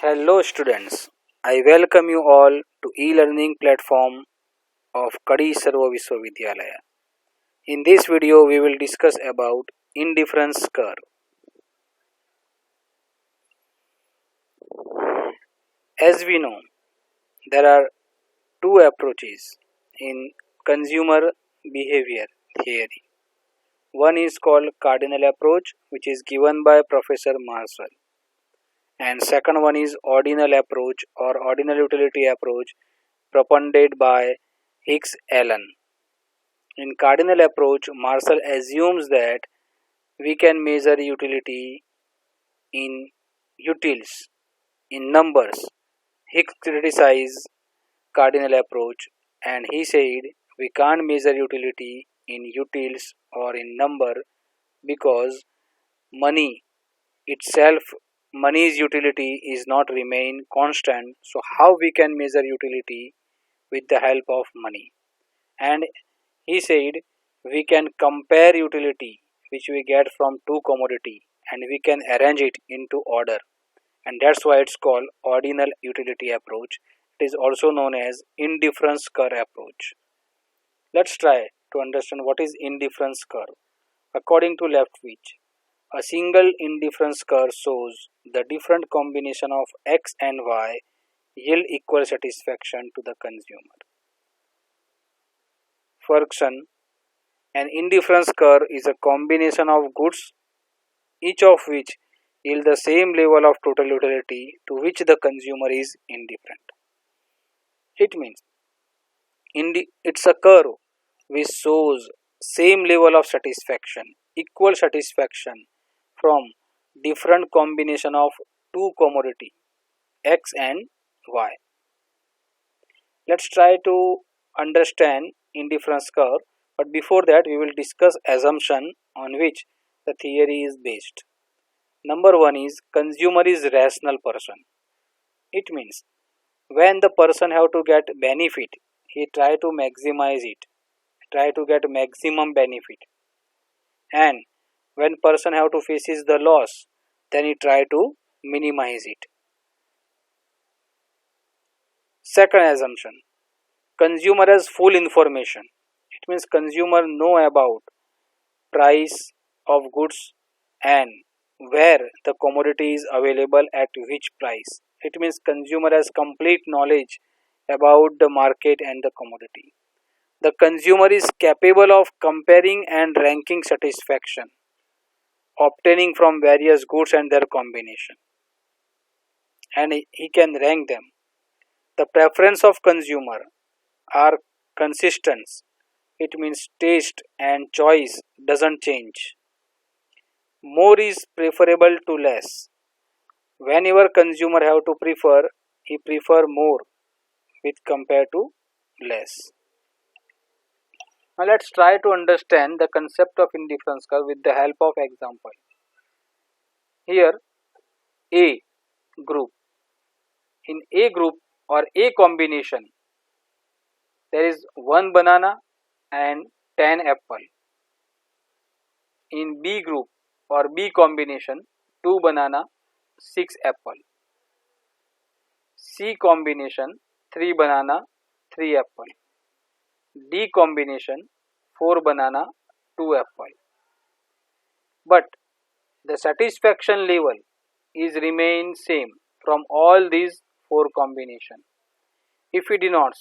Hello students, I welcome you all to e-learning platform of Kadi Sarva Vishwavidyalaya. In this video we will discuss about indifference curve. As we know, there are two approaches in consumer behavior theory. One is called cardinal approach, which is given by Professor Marshall, and second one is ordinal approach or ordinal utility approach propounded by Hicks Allen. In cardinal approach, Marshall assumes that we can measure utility in utils, in numbers. Hicks criticized cardinal approach and he said we can't measure utility in utils or in number because money itself, money's utility is not remain constant. So how we can measure utility with the help of money? And he said we can compare utility which we get from two commodity and we can arrange it into order, and that's why it's called ordinal utility approach. It is also known as indifference curve approach. Let's try to understand what is indifference curve. According to Leftwich, a single indifference curve shows the different combination of x and y yield equal satisfaction to the consumer. Ferguson, an indifference curve is a combination of goods, each of which yield the same level of total utility to which the consumer is indifferent. It means it's a curve which shows same level of satisfaction, equal satisfaction from different combination of two commodity x and y. Let's try to understand indifference curve, but before that we will discuss assumption on which the theory is based. Number one is consumer is rational person. It means when the person have to get benefit, he try to maximize it, try to get maximum benefit, and when person have to faces the loss, then he try to minimize it. Second assumption, consumer has full information. It means consumer know about price of goods and where the commodity is available at which price. It means consumer has complete knowledge about the market and the commodity. The consumer is capable of comparing and ranking satisfaction, obtaining from various goods and their combination, and he can rank them. The preference of consumer are consistent. It means taste and choice doesn't change. More is preferable to less. Whenever consumer have to prefer, he prefer more with compared to less. Now let's try to understand the concept of indifference curve with the help of example. Here A group. In A group or A combination, there is 1 banana and 10 apple. In B group or B combination, 2 banana, 6 apple. C combination, 3 banana, 3 apple. D combination, 4 banana, 2 apple. But the satisfaction level is remain same from all these 4 combination. If we denote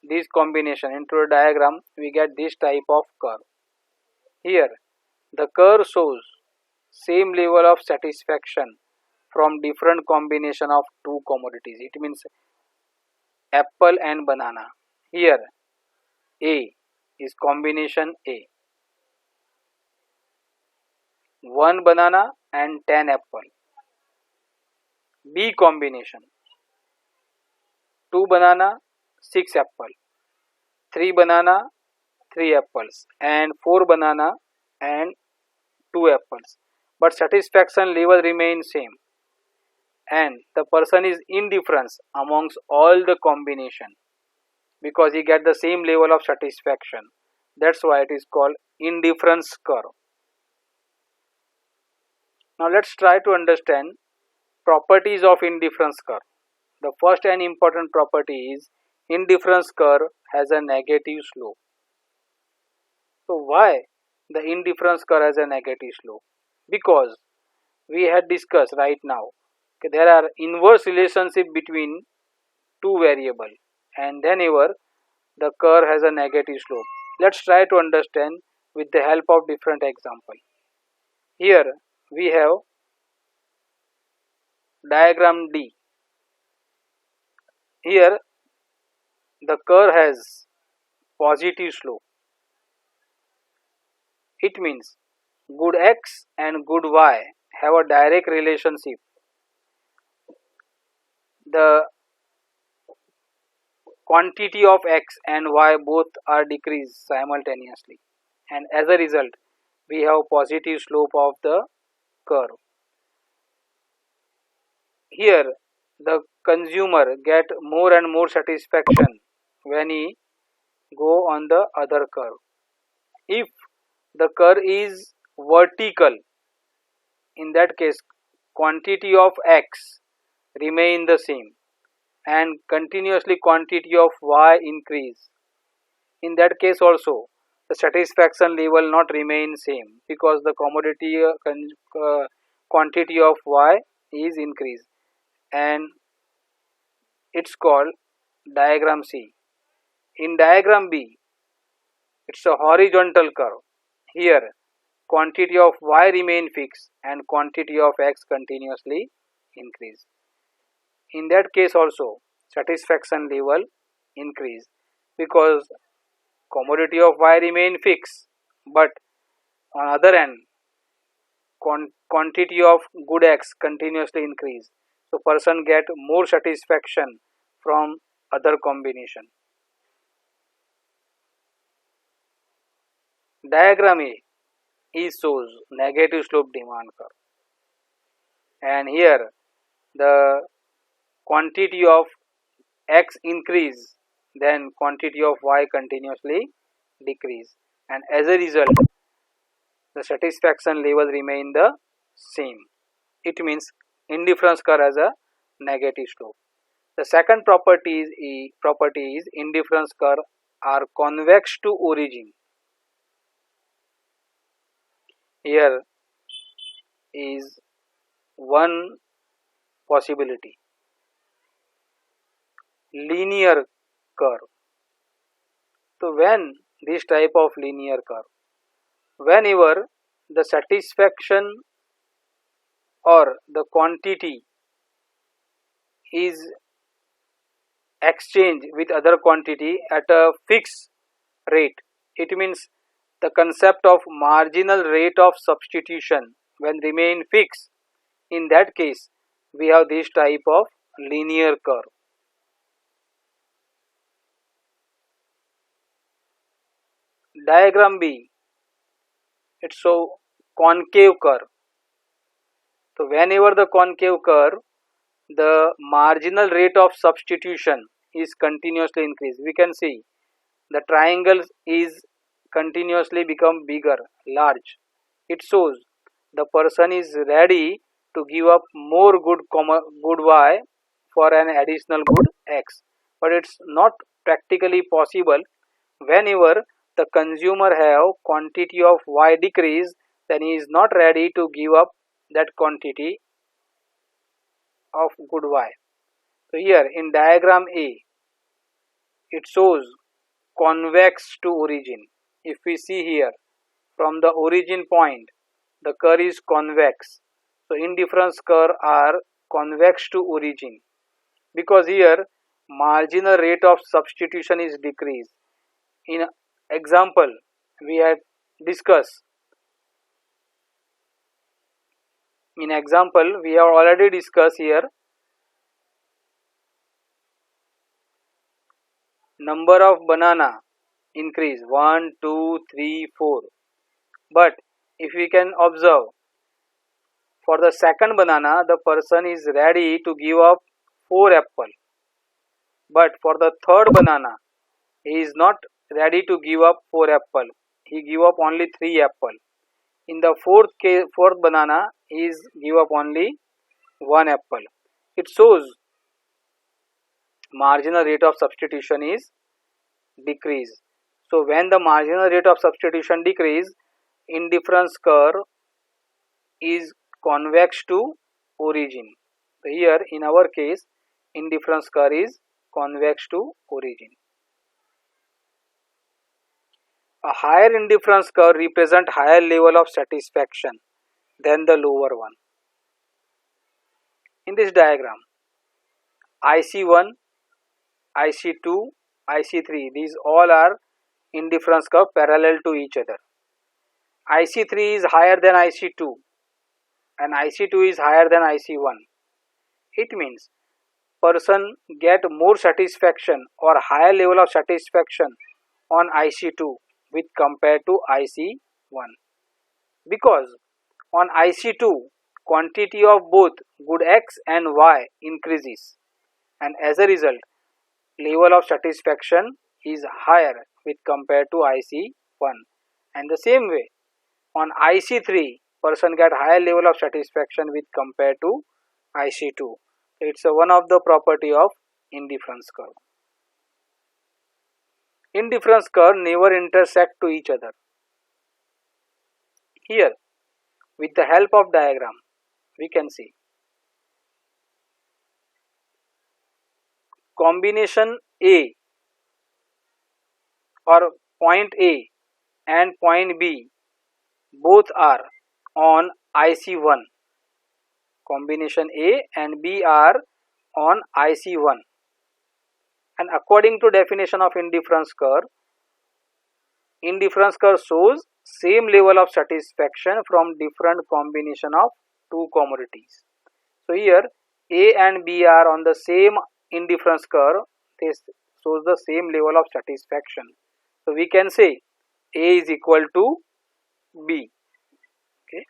this combination into a diagram, we get this type of curve. Here the curve shows same level of satisfaction from different combination of two commodities. It means apple and banana. Here A is combination A, 1 banana and 10 apple. B combination, 2 banana, 6 apple, 3 banana, 3 apples, and 4 banana and 2 apples. But satisfaction level remains same, and the person is indifferent amongst all the combination because he get the same level of satisfaction. That's why it is called indifference curve. Now let's try to understand properties of indifference curve. The first and important property is indifference curve has a negative slope. So why the indifference curve has a negative slope? Because we had discussed right now, okay, there are inverse relationship between two variable, and whenever the curve has a negative slope. Let's try to understand with the help of different example. Here we have diagram D. Here the curve has positive slope. It means good x and good y have a direct relationship. The quantity of x and y both are decreased simultaneously, and as a result we have positive slope of the curve. Here the consumer get more and more satisfaction when he go on the other curve. If the curve is vertical, in that case quantity of x remain the same and continuously quantity of y increase. In that case also the satisfaction level not remain same because the commodity quantity of y is increased, and it's called diagram C. In diagram B, it's a horizontal curve. Here quantity of y remain fixed and quantity of x continuously increase. In that case also satisfaction level increase because commodity of y remain fixed, but on other end quantity of good x continuously increase, so person get more satisfaction from other combination. Diagram A is shows negative slope demand curve, and here the quantity of x increase, then quantity of y continuously decrease, and as a result the satisfaction level remain the same. It means indifference curve has a negative slope. The second property is indifference curve are convex to origin. Here is one possibility, linear curve. So when this type of linear curve, whenever the satisfaction or the quantity is exchanged with other quantity at a fixed rate, it means the concept of marginal rate of substitution when remain fixed, in that case we have this type of linear curve. Diagram B, it's so concave curve. So whenever the concave curve, the marginal rate of substitution is continuously increased. We can see the triangle is continuously become bigger, large. It shows the person is ready to give up more good y for an additional good x, but it's not practically possible. Whenever the consumer have quantity of y decrease, then he is not ready to give up that quantity of good y. So here in diagram A, it shows convex to origin. If we see here from the origin point, the curve is convex. So indifference curve are convex to origin because here marginal rate of substitution is decreased. In example we had discussed, in example we have already discussed here number of banana increase 1, 2, 3, 4, but if we can observe for the second banana the person is ready to give up 4 apple, but for the third banana he is not ready to give up 4 apple, he give up only 3 apple. In the fourth banana he is give up only 1 apple. It shows marginal rate of substitution is decrease. So when the marginal rate of substitution decrease, indifference curve is convex to origin. So here in our case, indifference curve is convex to origin. A higher indifference curve represent higher level of satisfaction than the lower one. In this diagram, IC1, IC2, IC3, these all are indifference curve parallel to each other. IC3 is higher than IC2 and IC2 is higher than IC1. It means person get more satisfaction or higher level of satisfaction on IC2 with compared to IC1, because on IC2 quantity of both good X and Y increases, and as a result level of satisfaction is higher with compared to IC1. And the same way on IC3 person get higher level of satisfaction with compared to IC2. It's one of the property of indifference curve. Indifference curve never intersect to each other. Here with the help of diagram we can see combination A or point A and point B both are on IC1. Combination A and B are on IC1, and according to definition of indifference curve shows same level of satisfaction from different combination of two commodities. So here A and B are on the same indifference curve, this shows the same level of satisfaction. So we can say A is equal to B. Okay.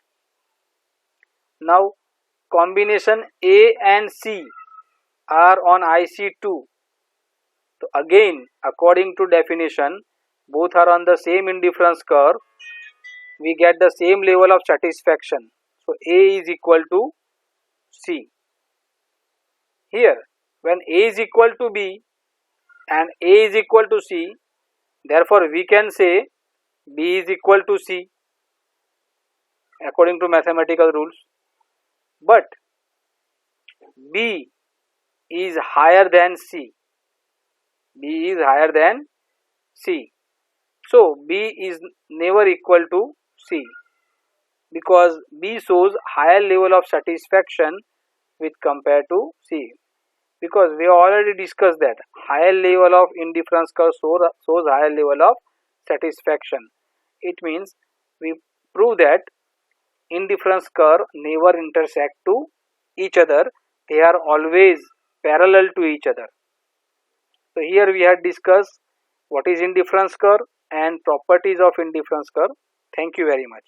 Now combination A and C are on IC2. So again according to definition both are on the same indifference curve, we get the same level of satisfaction. So A is equal to C. Here when A is equal to B and A is equal to C, therefore we can say B is equal to C according to mathematical rules. But B is higher than C. B is higher than C. So B is never equal to C, because B shows higher level of satisfaction with compared to C, because we already discussed that higher level of indifference curve shows higher level of satisfaction. It means we prove that indifference curve never intersect to each other, they are always parallel to each other. So here we had discussed what is indifference curve and properties of indifference curve. Thank you very much.